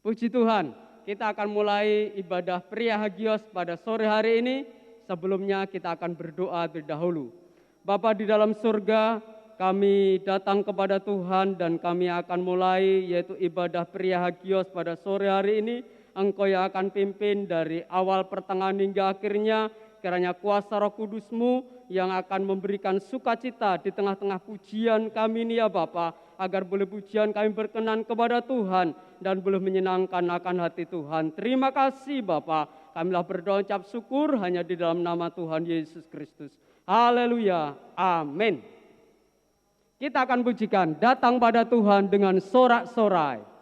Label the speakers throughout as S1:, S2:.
S1: Puji Tuhan, kita akan mulai ibadah pria hagios pada sore hari ini. Sebelumnya kita akan berdoa terlebih dahulu. Bapa di dalam surga, kami datang kepada Tuhan dan kami akan mulai yaitu ibadah pria hagios pada sore hari ini. Engkau yang akan pimpin dari awal pertengahan hingga akhirnya. Kiranya kuasa Roh Kudus-Mu yang akan memberikan sukacita di tengah-tengah pujian kami ini ya Bapa, agar boleh pujian kami berkenan kepada Tuhan dan boleh menyenangkan akan hati Tuhan. Terima kasih Bapa, kamilah berdoa ucap syukur hanya di dalam nama Tuhan Yesus Kristus. Haleluya, amin. Kita akan pujikan datang pada Tuhan dengan sorak-sorai.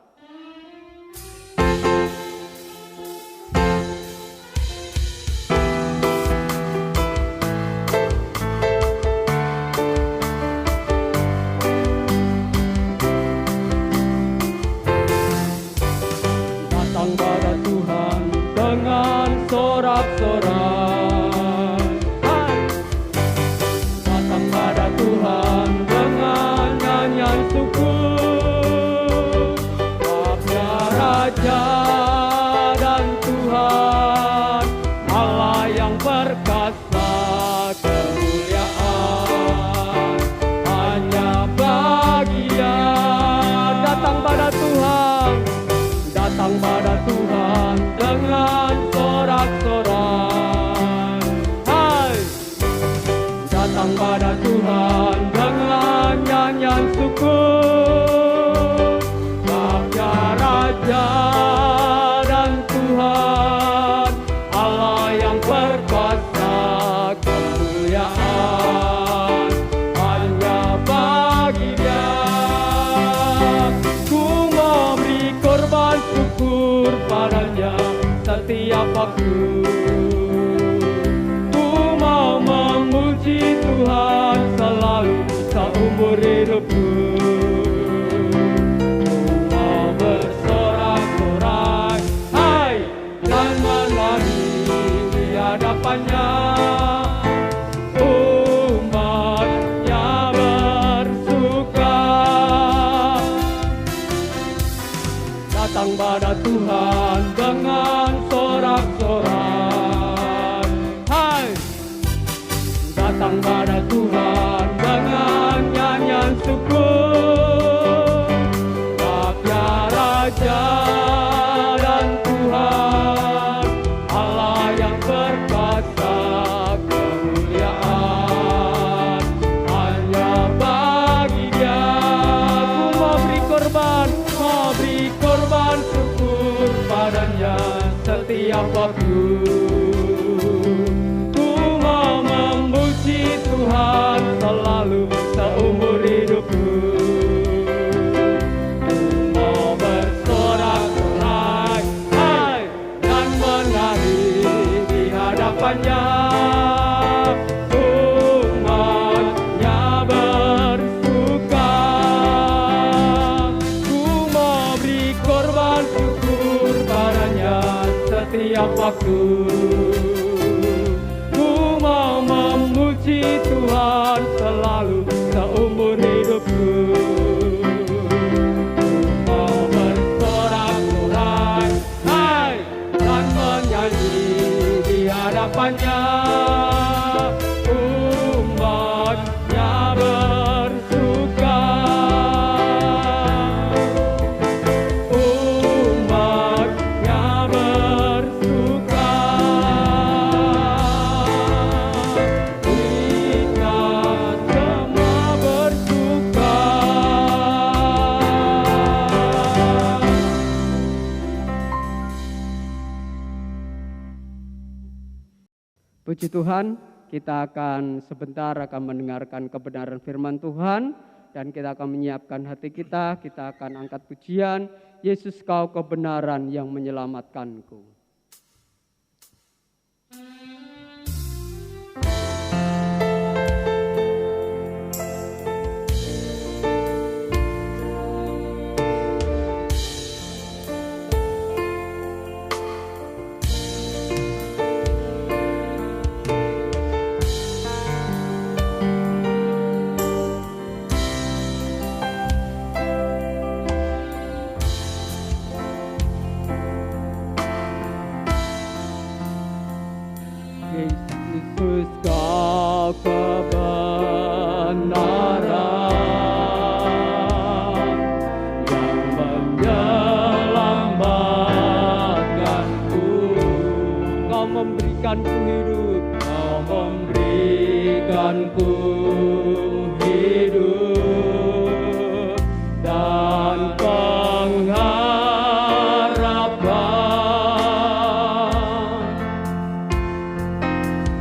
S1: Puji Tuhan, kita akan sebentar mendengarkan kebenaran firman Tuhan dan kita akan menyiapkan hati kita akan angkat pujian, Yesus Kau kebenaran yang menyelamatkanku. ku hidup dan pengharapan,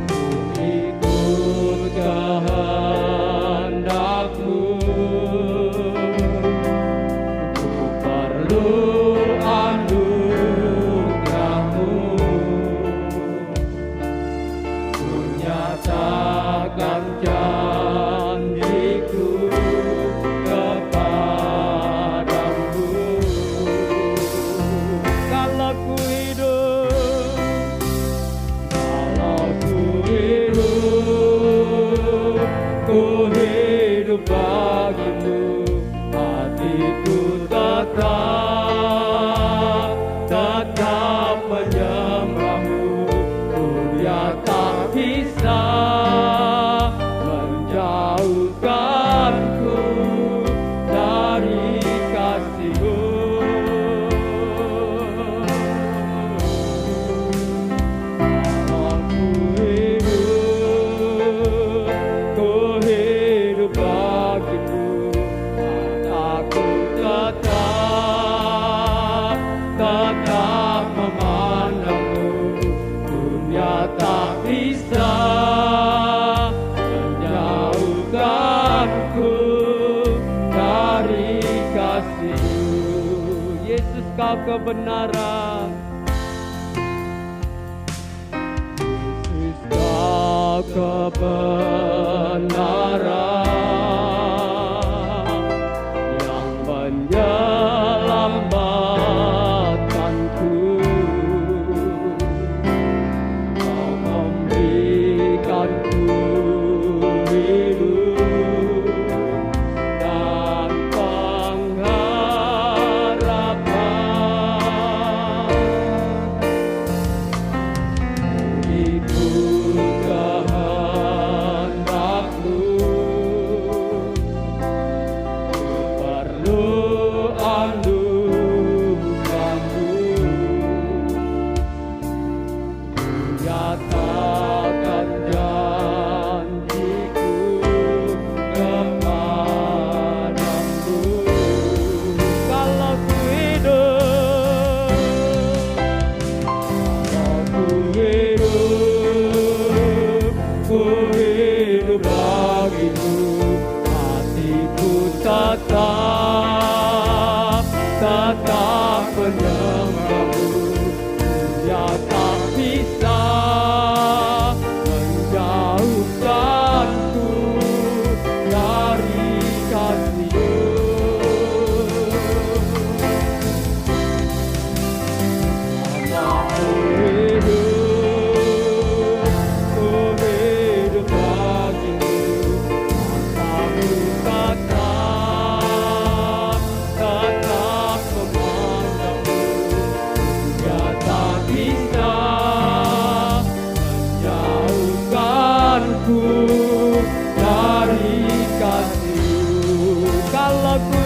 S1: ku ikut kehendak-Mu, ku perlu anugerah-Mu, ku nyatakan janjiku kepadamu. Kalau ku hidup bagimu, hatiku tetap menyembah-Mu. Dunia tak bisa menjauhkanku dari kasih-Mu. Ku hidup bagimu, mataku tetap memandang-Mu. Dunia tak bisa menjauhkanku dari kasih-Mu. Yesus, Kau kebenaran. Yesus, Kau kebenaran yang menyelamatkanku. Kau memberikanku hidup dan pengharapan. Ikut kehendak-Mu, perlu anugerah-Mu, nyatakan janjiku kepadamu. Kalau ku hidup bagimu, hatiku tetap menyembah-Mu. Dunia tak bisa menjauhkanku dari kasih-Mu. Aku hidup bagimu, mataku tetap memandang-Mu. Dunia tak bisa menjauhkanku dari kasih-Mu. Kalau ku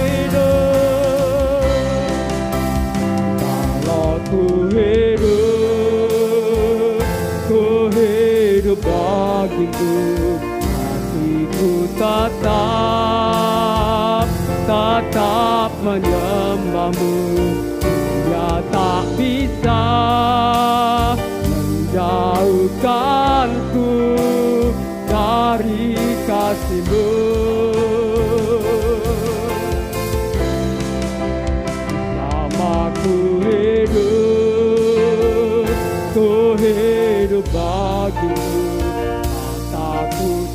S1: hidup bagimu, hatiku tetap menyembah-Mu. Dunia tak bisa menjauhkanku dari kasih-Mu. Selama ku hidup bagimu, mataku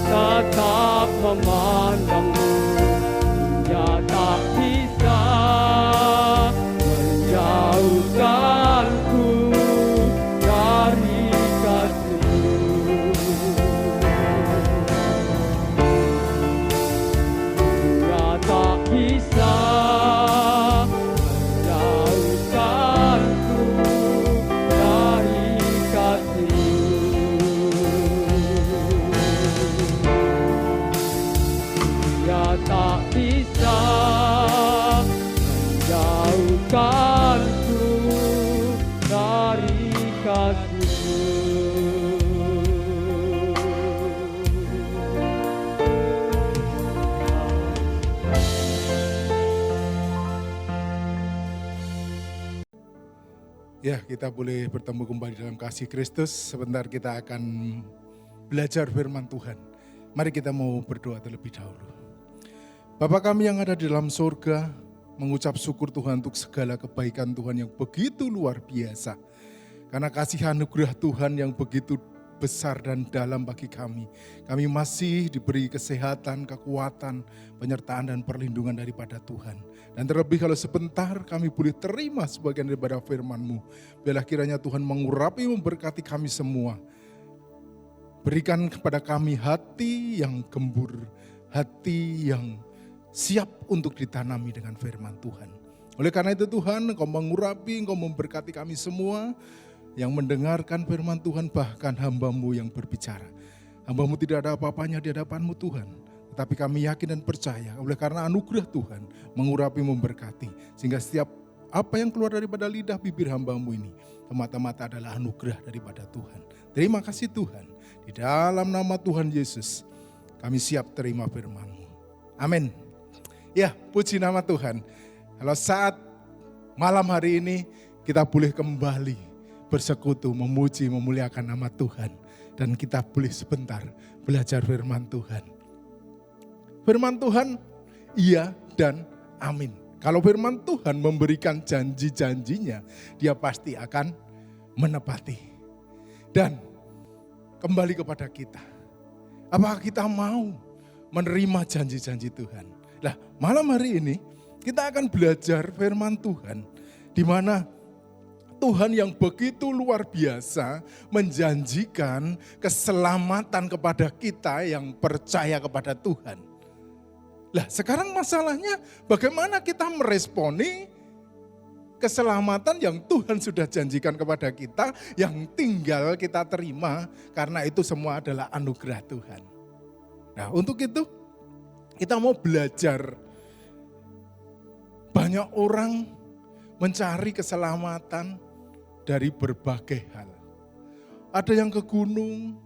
S1: tetap memandang-Mu. Dunia tak bisa menjauhkanku dari kasih-Mu.
S2: Ya, kita boleh bertemu kembali dalam kasih Kristus. Sebentar kita akan belajar firman Tuhan. Mari kita mau berdoa terlebih dahulu. Bapa kami yang ada di dalam surga, mengucap syukur Tuhan untuk segala kebaikan Tuhan yang begitu luar biasa. Karena kasih anugerah Tuhan yang begitu besar dan dalam bagi kami. Kami masih diberi kesehatan, kekuatan, penyertaan dan perlindungan daripada Tuhan. Dan terlebih kalau sebentar kami boleh terima sebagian daripada firman-Mu. Biarlah kiranya Tuhan mengurapi, memberkati kami semua. Berikan kepada kami hati yang gembur, hati yang siap untuk ditanami dengan firman Tuhan. Oleh karena itu Tuhan, Engkau mengurapi, Engkau memberkati kami semua yang mendengarkan firman Tuhan, bahkan hamba-Mu yang berbicara. Hamba-Mu tidak ada apa-apanya di hadapan-Mu Tuhan. Tetapi kami yakin dan percaya oleh karena anugerah Tuhan mengurapi, memberkati. Sehingga setiap apa yang keluar daripada lidah bibir hamba-Mu ini semata-mata adalah anugerah daripada Tuhan. Terima kasih Tuhan. Di dalam nama Tuhan Yesus kami siap terima firman-Mu. Amin. Ya, puji nama Tuhan. Kalau saat malam hari ini kita boleh kembali bersekutu, memuji, memuliakan nama Tuhan. Dan kita boleh sebentar belajar firman Tuhan. Firman Tuhan, iya dan amin. Kalau firman Tuhan memberikan janji-janjinya, dia pasti akan menepati. Dan kembali kepada kita. Apakah kita mau menerima janji-janji Tuhan? Nah, malam hari ini kita akan belajar firman Tuhan, di mana Tuhan yang begitu luar biasa menjanjikan keselamatan kepada kita yang percaya kepada Tuhan. Lah, sekarang masalahnya bagaimana kita meresponi keselamatan yang Tuhan sudah janjikan kepada kita, yang tinggal kita terima karena itu semua adalah anugerah Tuhan. Nah, untuk itu kita mau belajar. Banyak orang mencari keselamatan dari berbagai hal. Ada yang ke gunung,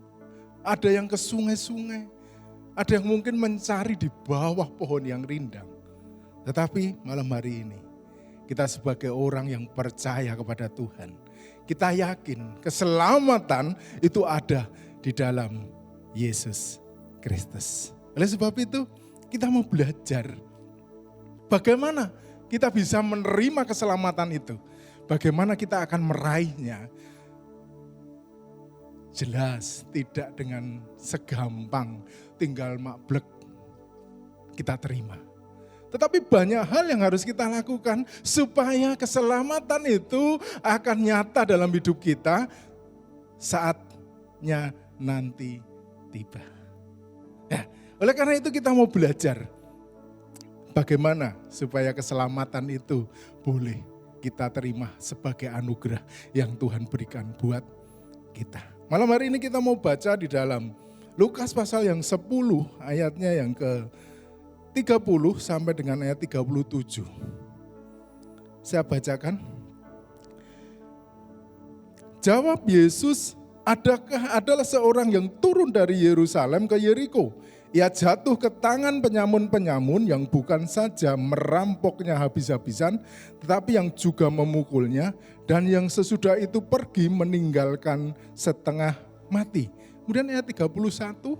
S2: ada yang ke sungai-sungai, ada yang mungkin mencari di bawah pohon yang rindang. Tetapi malam hari ini, kita sebagai orang yang percaya kepada Tuhan, kita yakin keselamatan itu ada di dalam Yesus Kristus. Oleh sebab itu, kita mau belajar bagaimana kita bisa menerima keselamatan itu. Bagaimana kita akan meraihnya. Jelas tidak dengan segampang tinggal mablek kita terima. Tetapi banyak hal yang harus kita lakukan supaya keselamatan itu akan nyata dalam hidup kita saatnya nanti tiba. Ya, oleh karena itu kita mau belajar bagaimana supaya keselamatan itu boleh kita terima sebagai anugerah yang Tuhan berikan buat kita. Malam hari ini kita mau baca di dalam Lukas pasal yang 10 ayatnya yang ke 30 sampai dengan ayat 37. Saya bacakan. Jawab Yesus, adalah seorang yang turun dari Yerusalem ke Yeriko. Ia jatuh ke tangan penyamun-penyamun yang bukan saja merampoknya habis-habisan, tetapi yang juga memukulnya, dan yang sesudah itu pergi meninggalkan setengah mati. Kemudian ayat 31,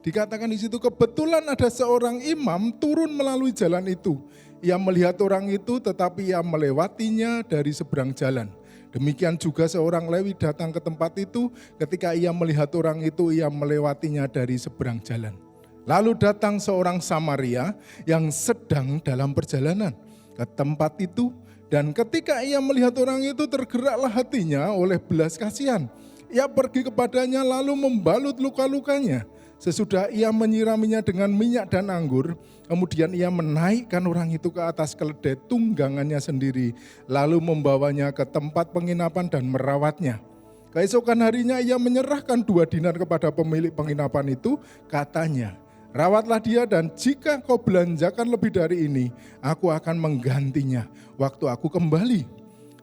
S2: dikatakan di situ, kebetulan ada seorang imam turun melalui jalan itu. Ia melihat orang itu, tetapi ia melewatinya dari seberang jalan. Demikian juga seorang Lewi datang ke tempat itu, ketika ia melihat orang itu, ia melewatinya dari seberang jalan. Lalu datang seorang Samaria yang sedang dalam perjalanan ke tempat itu, dan ketika ia melihat orang itu, tergeraklah hatinya oleh belas kasihan. Ia pergi kepadanya lalu membalut luka-lukanya. Sesudah ia menyiraminya dengan minyak dan anggur, kemudian ia menaikkan orang itu ke atas keledai tunggangannya sendiri, lalu membawanya ke tempat penginapan dan merawatnya. Keesokan harinya ia menyerahkan 2 dinar kepada pemilik penginapan itu, katanya, rawatlah dia dan jika kau belanjakan lebih dari ini, aku akan menggantinya waktu aku kembali.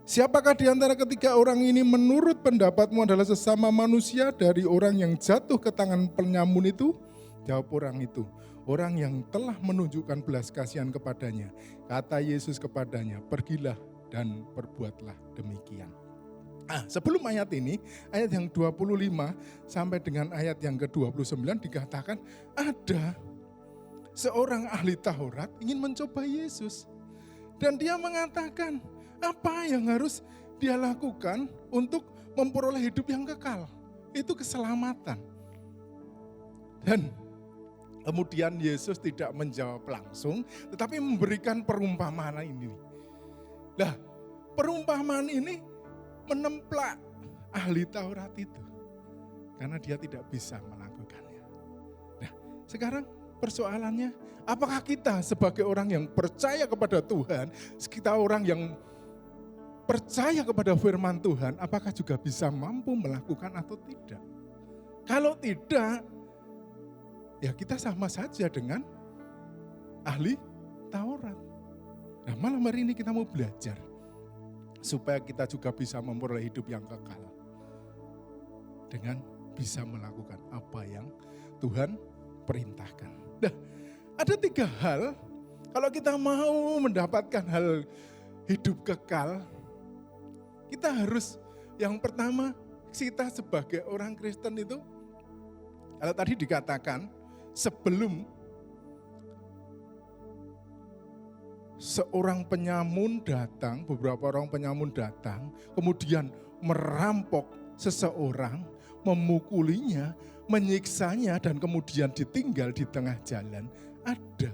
S2: Siapakah di antara ketiga orang ini menurut pendapatmu adalah sesama manusia dari orang yang jatuh ke tangan penyamun itu? Jawab orang itu, orang yang telah menunjukkan belas kasihan kepadanya. Kata Yesus kepadanya, pergilah dan perbuatlah demikian. Sebelum ayat ini, ayat yang 25 sampai dengan ayat yang ke-29 dikatakan ada seorang ahli Taurat ingin mencoba Yesus. Dan dia mengatakan apa yang harus dia lakukan untuk memperoleh hidup yang kekal. Itu keselamatan. Dan kemudian Yesus tidak menjawab langsung, tetapi memberikan perumpamaan ini. Nah, perumpamaan ini menemplak ahli Taurat itu. Karena dia tidak bisa melakukannya. Nah, sekarang persoalannya, apakah kita sebagai orang yang percaya kepada Tuhan, kita orang yang percaya kepada firman Tuhan, apakah juga bisa mampu melakukan atau tidak? Kalau tidak, ya kita sama saja dengan ahli Taurat. Nah, malam hari ini kita mau belajar supaya kita juga bisa memperoleh hidup yang kekal dengan bisa melakukan apa yang Tuhan perintahkan. Nah, ada 3 hal kalau kita mau mendapatkan hal hidup kekal, kita harus yang pertama, kita sebagai orang Kristen itu, kalau tadi dikatakan sebelum seorang penyamun datang, beberapa orang penyamun datang, kemudian merampok seseorang, memukulinya, menyiksanya, dan kemudian ditinggal di tengah jalan. Ada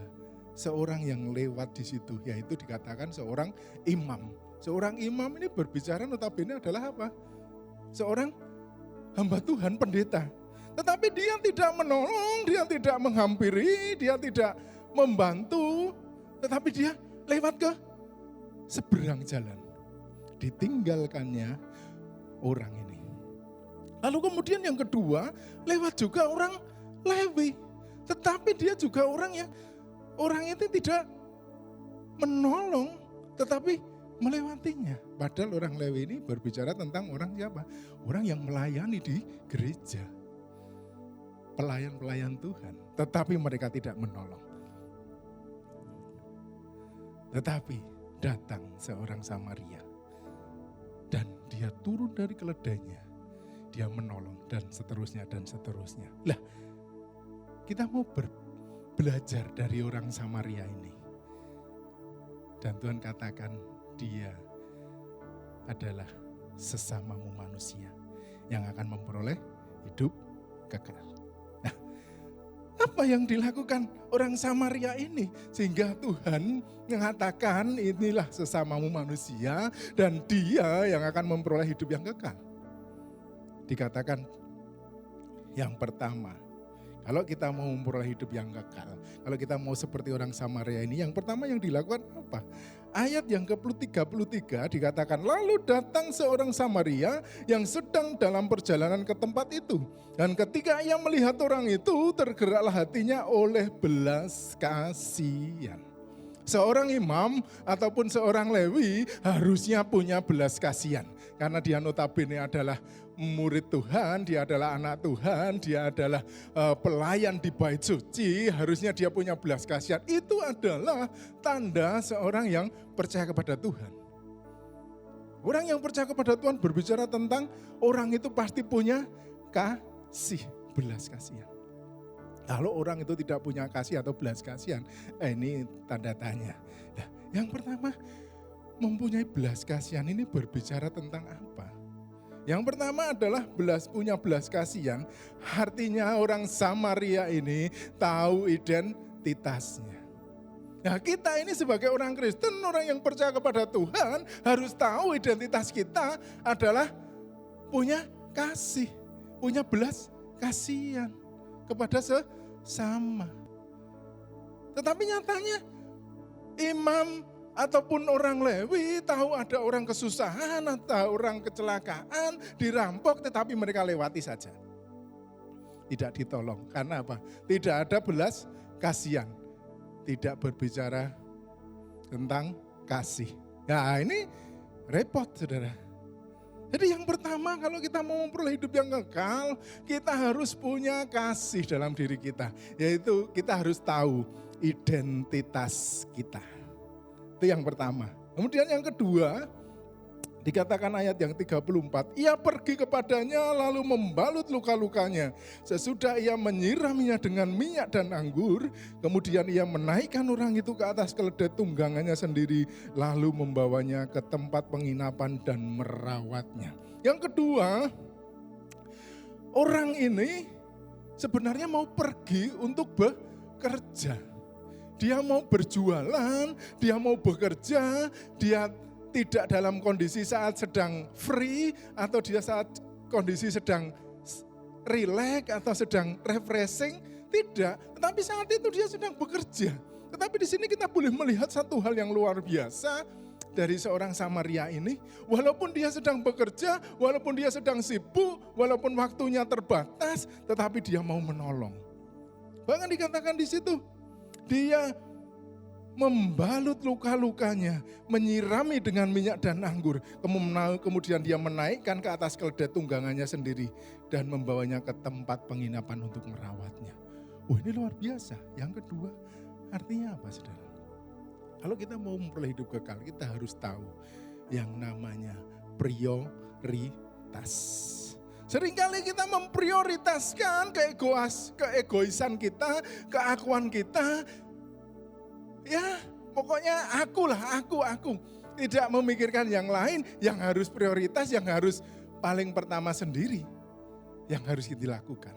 S2: seorang yang lewat di situ, yaitu dikatakan seorang imam. Seorang imam ini berbicara notabene adalah apa? Seorang hamba Tuhan, pendeta. Tetapi dia tidak menolong, dia tidak menghampiri, dia tidak membantu, tetapi dia lewat ke seberang jalan. Ditinggalkannya orang ini. Lalu kemudian yang kedua, lewat juga orang Lewi. Tetapi dia juga orang itu tidak menolong, tetapi melewatinya. Padahal orang Lewi ini berbicara tentang orang siapa? Orang yang melayani di gereja. Pelayan-pelayan Tuhan. Tetapi mereka tidak menolong. Tetapi datang seorang Samaria dan dia turun dari keledainya, dia menolong dan seterusnya dan seterusnya. Lah, kita mau belajar dari orang Samaria ini. Dan Tuhan katakan dia adalah sesamamu manusia yang akan memperoleh hidup kekal. Apa yang dilakukan orang Samaria ini? Sehingga Tuhan mengatakan inilah sesamamu manusia dan dia yang akan memperoleh hidup yang kekal. Dikatakan yang pertama, kalau kita mau memperoleh hidup yang kekal, kalau kita mau seperti orang Samaria ini, yang pertama yang dilakukan apa? Ayat yang ke-33 dikatakan, lalu datang seorang Samaria yang sedang dalam perjalanan ke tempat itu. Dan ketika ia melihat orang itu, tergeraklah hatinya oleh belas kasihan. Seorang imam ataupun seorang Lewi harusnya punya belas kasihan. Karena dia notabene adalah murid Tuhan, dia adalah anak Tuhan, dia adalah pelayan di bait suci, harusnya dia punya belas kasihan. Itu adalah tanda seorang yang percaya kepada Tuhan. Orang yang percaya kepada Tuhan berbicara tentang orang itu pasti punya kasih, belas kasihan. Kalau orang itu tidak punya kasih atau belas kasihan, ini tanda tanya. Nah, yang pertama, mempunyai belas kasihan ini berbicara tentang apa? Yang pertama adalah punya belas kasihan, artinya orang Samaria ini tahu identitasnya. Nah, kita ini sebagai orang Kristen, orang yang percaya kepada Tuhan, harus tahu identitas kita adalah punya kasih, punya belas kasihan kepada sesama. Tetapi nyatanya imam ataupun orang Lewi tahu ada orang kesusahan, atau orang kecelakaan, dirampok, tetapi mereka lewati saja. Tidak ditolong. Karena apa? Tidak ada belas kasihan. Tidak berbicara tentang kasih. Nah, ini repot, saudara. Jadi yang pertama, kalau kita mau memperoleh hidup yang kekal, kita harus punya kasih dalam diri kita. Yaitu kita harus tahu identitas kita. Itu yang pertama. Kemudian yang kedua, dikatakan ayat yang 34, ia pergi kepadanya lalu membalut luka-lukanya. Sesudah ia menyiraminya dengan minyak dan anggur, kemudian ia menaikkan orang itu ke atas keledai tunggangannya sendiri, lalu membawanya ke tempat penginapan dan merawatnya. Yang kedua, orang ini sebenarnya mau pergi untuk bekerja. Dia mau berjualan, dia mau bekerja, dia tidak dalam kondisi saat sedang free atau dia saat kondisi sedang relax atau sedang refreshing, tidak. Tetapi saat itu dia sedang bekerja. Tetapi di sini kita boleh melihat satu hal yang luar biasa dari seorang Samaria ini. Walaupun dia sedang bekerja, walaupun dia sedang sibuk, walaupun waktunya terbatas, tetapi dia mau menolong. Bahkan dikatakan di situ, dia membalut luka-lukanya, menyirami dengan minyak dan anggur. Kemudian dia menaikkan ke atas keledai tunggangannya sendiri dan membawanya ke tempat penginapan untuk merawatnya. Ini luar biasa. Yang kedua, artinya apa, saudara? Kalau kita mau memperoleh hidup kekal, kita harus tahu yang namanya prioritas. Seringkali kita memprioritaskan keegoisan kita, keakuan kita. Ya, pokoknya aku. Tidak memikirkan yang lain, yang harus prioritas, yang harus paling pertama sendiri, yang harus kita lakukan.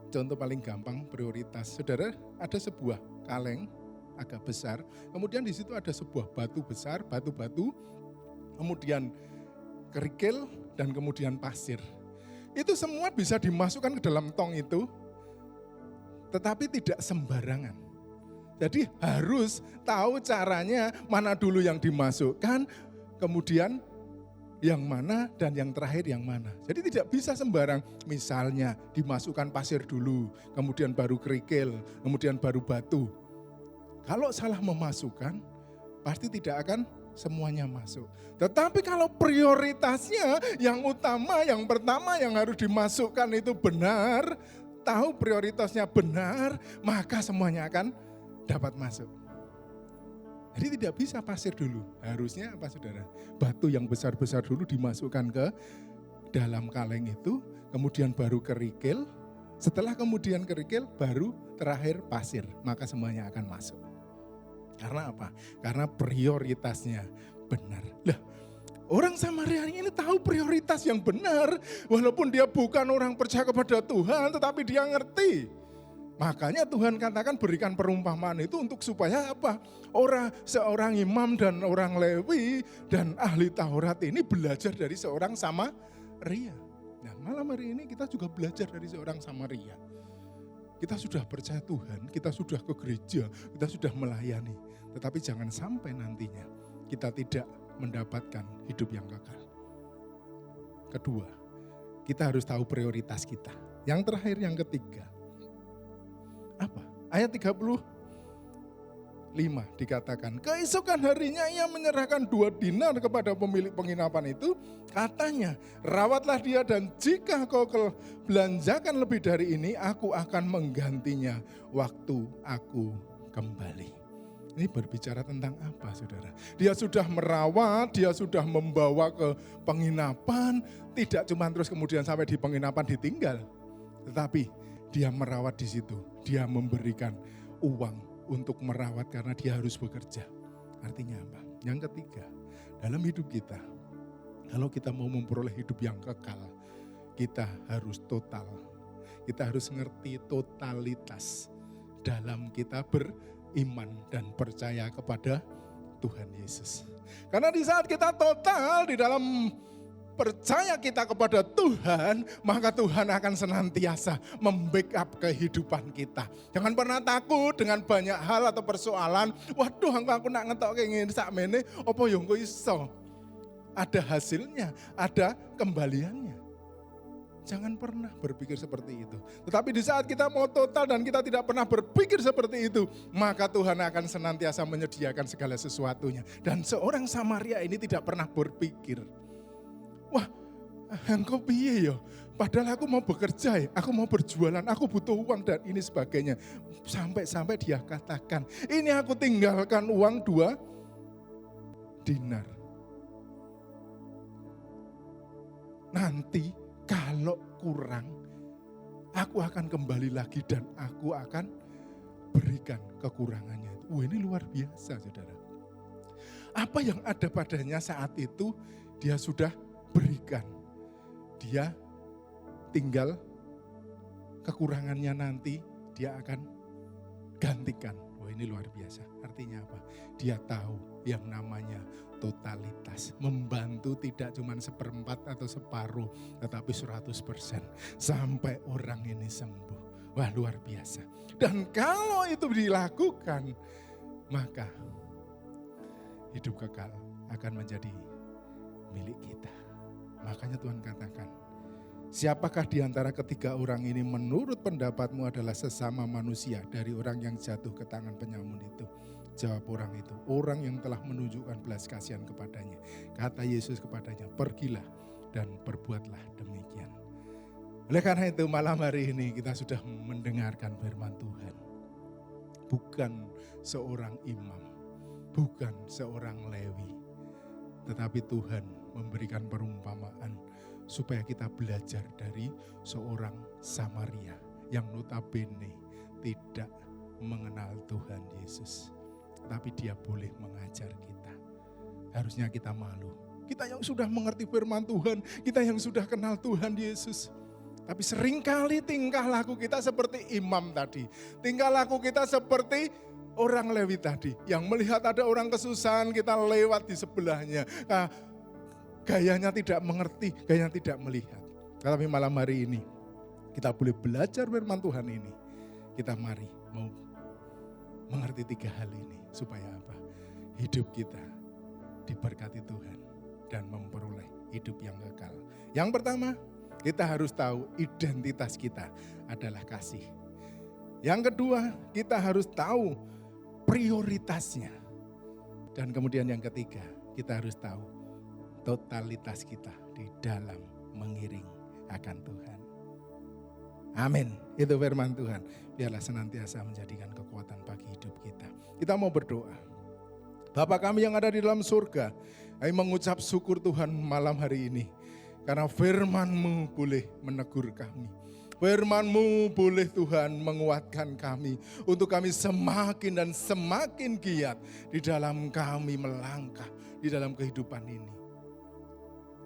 S2: Contoh paling gampang prioritas. Saudara, ada sebuah kaleng agak besar, kemudian di situ ada sebuah batu besar, batu-batu, kemudian kerikil, dan kemudian pasir. Itu semua bisa dimasukkan ke dalam tong itu, tetapi tidak sembarangan. Jadi harus tahu caranya, mana dulu yang dimasukkan, kemudian yang mana, dan yang terakhir yang mana. Jadi tidak bisa sembarang, misalnya dimasukkan pasir dulu, kemudian baru kerikil, kemudian baru batu. Kalau salah memasukkan, pasti tidak akan semuanya masuk. Tetapi kalau prioritasnya yang utama, yang pertama yang harus dimasukkan itu benar, tahu prioritasnya benar, maka semuanya akan dapat masuk. Jadi tidak bisa pasir dulu. Harusnya apa, saudara? Batu yang besar-besar dulu dimasukkan ke dalam kaleng itu, kemudian baru kerikil. Setelah kemudian kerikil, baru terakhir pasir. Maka semuanya akan masuk. Karena apa? Karena prioritasnya benar. Lah, orang Samaria ini tahu prioritas yang benar. Walaupun dia bukan orang percaya kepada Tuhan, tetapi dia ngerti. Makanya Tuhan katakan berikan perumpamaan itu untuk supaya apa? Seorang imam dan orang Lewi dan ahli Taurat ini belajar dari seorang Samaria. Nah, malam hari ini kita juga belajar dari seorang Samaria. Kita sudah percaya Tuhan, kita sudah ke gereja, kita sudah melayani. Tetapi jangan sampai nantinya kita tidak mendapatkan hidup yang kekal. Kedua, kita harus tahu prioritas kita. Yang terakhir, yang ketiga. Apa? Ayat 35 dikatakan, keesokan harinya ia menyerahkan 2 dinar kepada pemilik penginapan itu. Katanya, rawatlah dia dan jika kau belanjakan lebih dari ini, aku akan menggantinya waktu aku kembali. Ini berbicara tentang apa, saudara? Dia sudah merawat, dia sudah membawa ke penginapan, tidak cuma terus kemudian sampai di penginapan ditinggal. Tetapi dia merawat di situ, dia memberikan uang untuk merawat karena dia harus bekerja. Artinya apa? Yang ketiga, dalam hidup kita, kalau kita mau memperoleh hidup yang kekal, kita harus total. Kita harus ngerti totalitas dalam kita beriman dan percaya kepada Tuhan Yesus. Karena di saat kita total di dalam percaya kita kepada Tuhan, maka Tuhan akan senantiasa membackup kehidupan kita. Jangan pernah takut dengan banyak hal atau persoalan. Waduh, aku nak ngetok kayak gini sakmene, apa yo engko iso. Ada hasilnya, ada kembaliannya. Jangan pernah berpikir seperti itu. Tetapi di saat kita mau total dan kita tidak pernah berpikir seperti itu, maka Tuhan akan senantiasa menyediakan segala sesuatunya. Dan seorang Samaria ini tidak pernah berpikir, wah, engkau piye ya? Padahal aku mau bekerja, aku mau berjualan, aku butuh uang dan ini sebagainya. Sampai dia katakan, ini aku tinggalkan uang 2 dinar. Nanti kalau kurang, aku akan kembali lagi dan aku akan berikan kekurangannya. Ini luar biasa, saudara. Apa yang ada padanya saat itu dia sudah berikan. Dia tinggal kekurangannya nanti dia akan gantikan. Ini luar biasa. Artinya apa? Dia tahu yang namanya totalitas. Membantu tidak cuma 1/4 atau separuh, tetapi 100%. Sampai orang ini sembuh. Wah, luar biasa. Dan kalau itu dilakukan, maka hidup kekal akan menjadi milik kita. Makanya Tuhan katakan, siapakah di antara ketiga orang ini menurut pendapatmu adalah sesama manusia dari orang yang jatuh ke tangan penyamun itu? Jawab orang itu, orang yang telah menunjukkan belas kasihan kepadanya. Kata Yesus kepadanya, pergilah dan perbuatlah demikian. Oleh karena itu malam hari ini kita sudah mendengarkan firman Tuhan. Bukan seorang imam, bukan seorang Lewi, tetapi Tuhan memberikan perumpamaan supaya kita belajar dari seorang Samaria yang notabene tidak mengenal Tuhan Yesus. Tapi dia boleh mengajar kita. Harusnya kita malu. Kita yang sudah mengerti firman Tuhan, kita yang sudah kenal Tuhan Yesus. Tapi seringkali tingkah laku kita seperti imam tadi. Tingkah laku kita seperti orang Lewi tadi. Yang melihat ada orang kesusahan, kita lewat di sebelahnya. Gayanya tidak mengerti, gayanya tidak melihat. Tapi malam hari ini kita boleh belajar firman Tuhan ini. Kita mari mau mengerti 3 hal ini. Supaya apa? Hidup kita diberkati Tuhan dan memperoleh hidup yang kekal. Yang pertama, kita harus tahu identitas kita adalah kasih. Yang kedua, kita harus tahu prioritasnya. Dan kemudian yang ketiga, kita harus tahu totalitas kita di dalam mengiring akan Tuhan. Amin. Itu firman Tuhan. Biarlah senantiasa menjadikan kekuatan bagi hidup kita. Kita mau berdoa. Bapa kami yang ada di dalam surga, kami mengucap syukur Tuhan malam hari ini. Karena firman-Mu boleh menegur kami. Firman-Mu boleh Tuhan menguatkan kami. Untuk kami semakin dan semakin giat di dalam kami melangkah di dalam kehidupan ini.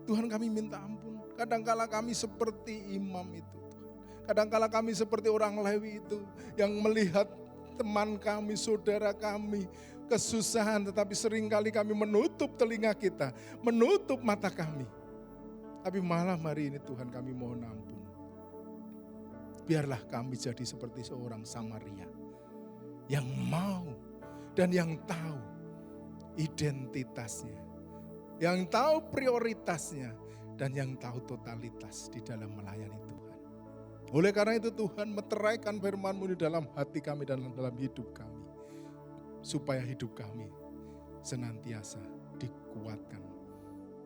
S2: Tuhan kami minta ampun. Kadangkala kami seperti imam itu. Kadangkala kami seperti orang Lewi itu yang melihat teman kami, saudara kami kesusahan, tetapi seringkali kami menutup telinga kita, menutup mata kami. Tapi malam hari ini Tuhan kami mohon ampun. Biarlah kami jadi seperti seorang Samaria yang mau dan yang tahu identitasnya, yang tahu prioritasnya, dan yang tahu totalitas di dalam melayani Tuhan. Oleh karena itu Tuhan meteraikan firman-Mu di dalam hati kami dan dalam hidup kami. Supaya hidup kami senantiasa dikuatkan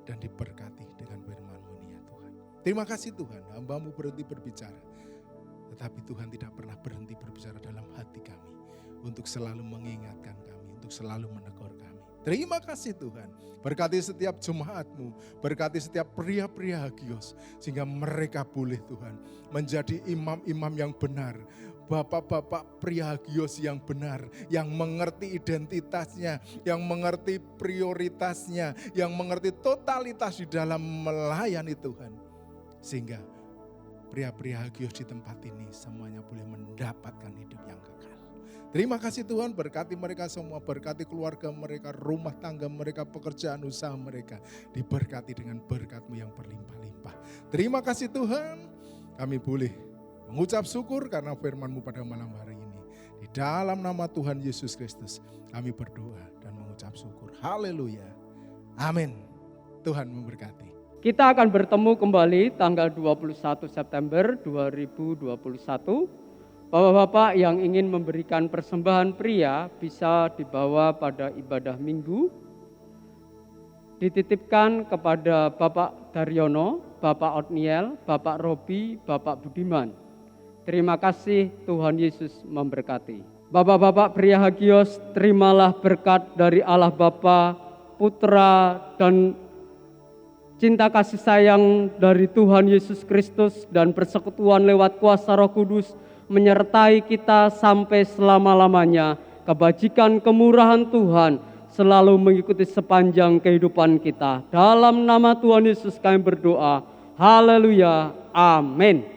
S2: dan diberkati dengan firman-Mu ya Tuhan. Terima kasih Tuhan, hamba-Mu berhenti berbicara. Tetapi Tuhan tidak pernah berhenti berbicara dalam hati kami. Untuk selalu mengingatkan kami, untuk selalu menegur kami. Terima kasih Tuhan, berkati setiap jemaat-Mu, berkati setiap pria-pria Hagios, sehingga mereka boleh Tuhan menjadi imam-imam yang benar, bapak-bapak pria Hagios yang benar, yang mengerti identitasnya, yang mengerti prioritasnya, yang mengerti totalitas di dalam melayani Tuhan. Sehingga pria-pria Hagios di tempat ini semuanya boleh mendapatkan hidup yang kekal. Terima kasih Tuhan, berkati mereka semua, berkati keluarga mereka, rumah tangga mereka, pekerjaan usaha mereka. Diberkati dengan berkat-Mu yang berlimpah-limpah. Terima kasih Tuhan, kami boleh mengucap syukur karena firman-Mu pada malam hari ini. Di dalam nama Tuhan Yesus Kristus, kami berdoa dan mengucap syukur. Haleluya. Amin. Tuhan memberkati.
S1: Kita akan bertemu kembali tanggal 21 September 2021. Bapak-bapak yang ingin memberikan persembahan pria bisa dibawa pada ibadah minggu. Dititipkan kepada Bapak Daryono, Bapak Otniel, Bapak Robi, Bapak Budiman. Terima kasih, Tuhan Yesus memberkati. Bapak-bapak pria Hagios, terimalah berkat dari Allah Bapa, Putra, dan cinta kasih sayang dari Tuhan Yesus Kristus dan persekutuan lewat kuasa Roh Kudus menyertai kita sampai selama-lamanya. Kebajikan kemurahan Tuhan selalu mengikuti sepanjang kehidupan kita. Dalam nama Tuhan Yesus kami berdoa. Haleluya. Amin.